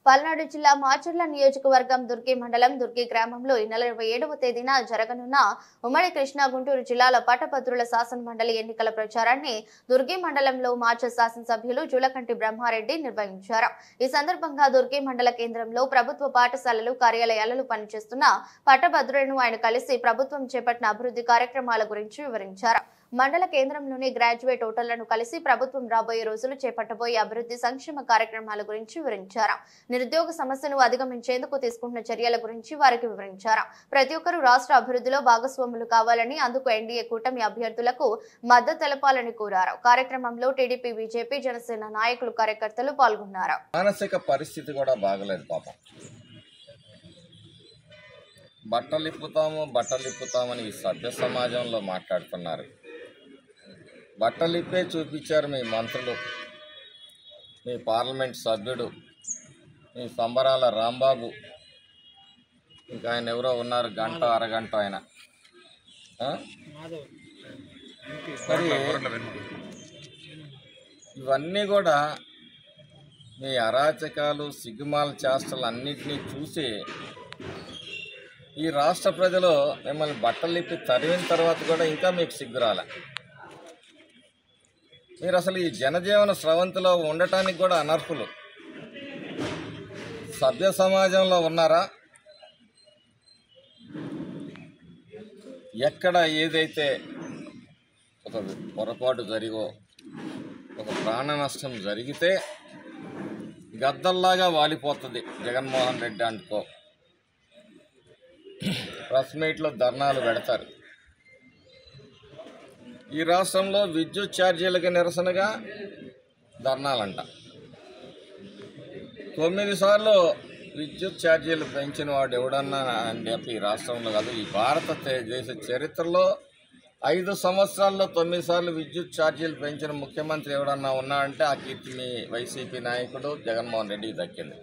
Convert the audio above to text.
పల్నాడు జిల్లా మాచర్ల నియోజకవర్గం దుర్గి మండలం దుర్గి గ్రామంలో ఈ నెల 27వ తేదీన జరగనున్న ఉమ్మడి కృష్ణా గుంటూరు జిల్లాల పట్టభద్రుల శాసన మండలి ఎన్నికల ప్రచారాన్ని దుర్గి మండలంలో మాచర్ శాసనసభ్యులు జులకంటి బ్రహ్మారెడ్డి నిర్వహించారు. ఈ సందర్భంగా దుర్గి మండల కేంద్రంలో ప్రభుత్వ పాఠశాలలు కార్యాలయాలలో పనిచేస్తున్న పట్టభద్రులను ఆయన కలిసి ప్రభుత్వం చేపట్టిన అభివృద్ధి కార్యక్రమాల గురించి వివరించారు. మండల కేంద్రంలోని గ్రాడ్యుయేట్ హోటళ్లను కలిసి ప్రభుత్వం రాబోయే రోజులు చేపట్టబోయే అభివృద్ధి సంక్షేమ కార్యక్రమాల గురించి వివరించారు. నిరుద్యోగ సమస్యను అధిగమించేందుకు తీసుకుంటున్న చర్యల గురించి వారికి వివరించారు. ప్రతి ఒక్కరూ రాష్ట్ర అభివృద్ధిలో భాగస్వాములు కావాలని, అందుకు ఎన్డీఏ కూటమి అభ్యర్థులకు మద్దతు తెలపాలని కోరారు. కార్యక్రమంలో టీడీపీ, బీజేపీ, జనసేన నాయకులు, కార్యకర్తలు పాల్గొన్నారు. మానసిక పరిస్థితి కూడా బాగలేదు పాపం. బట్టలిప్పుతామని ఈ సభ్య సమాజంలో మాట్లాడుతున్నారు. బట్టలిప్పే చూపించారు మీ మంత్రులు, మీ పార్లమెంట్ సభ్యుడు, మీ సంబరాల రాంబాబు, ఇంకా ఆయన ఎవరో ఉన్నారు, గంట అరగంట ఆయన. మరి ఇవన్నీ కూడా మీ అరాచకాలు, సిగ్గుమాల చేష్టలు అన్నిటినీ చూసి ఈ రాష్ట్ర ప్రజలు మిమ్మల్ని బట్టలిప్పి తరివిన తర్వాత కూడా ఇంకా మీకు సిగ్గు రాలే. మీరు అసలు ఈ జనజీవన స్రవంతిలో ఉండటానికి కూడా అనర్హులు. సభ్య సమాజంలో ఉన్నారా? ఎక్కడ ఏదైతే ఒక పొరపాటు జరిగో, ఒక ప్రాణ నష్టం జరిగితే గద్దల్లాగా వాలిపోతుంది జగన్మోహన్ రెడ్డి అనుకో. ప్రెస్ మీట్లో ధర్నాలు పెడతారు. ఈ రాష్ట్రంలో విద్యుత్ ఛార్జీలకు నిరసనగా ధర్నాలంట. 9 సార్లు విద్యుత్ ఛార్జీలు పెంచిన వాడు ఎవడన్నా అని చెప్పి ఈ రాష్ట్రంలో కాదు, ఈ భారతదేశ చరిత్రలో 5 సంవత్సరాల్లో 9 సార్లు విద్యుత్ ఛార్జీలు పెంచిన ముఖ్యమంత్రి ఎవడన్నా ఉన్నాడంటే ఆ కీర్తి మీ వైసీపీ నాయకుడు జగన్మోహన్ రెడ్డికి దక్కింది.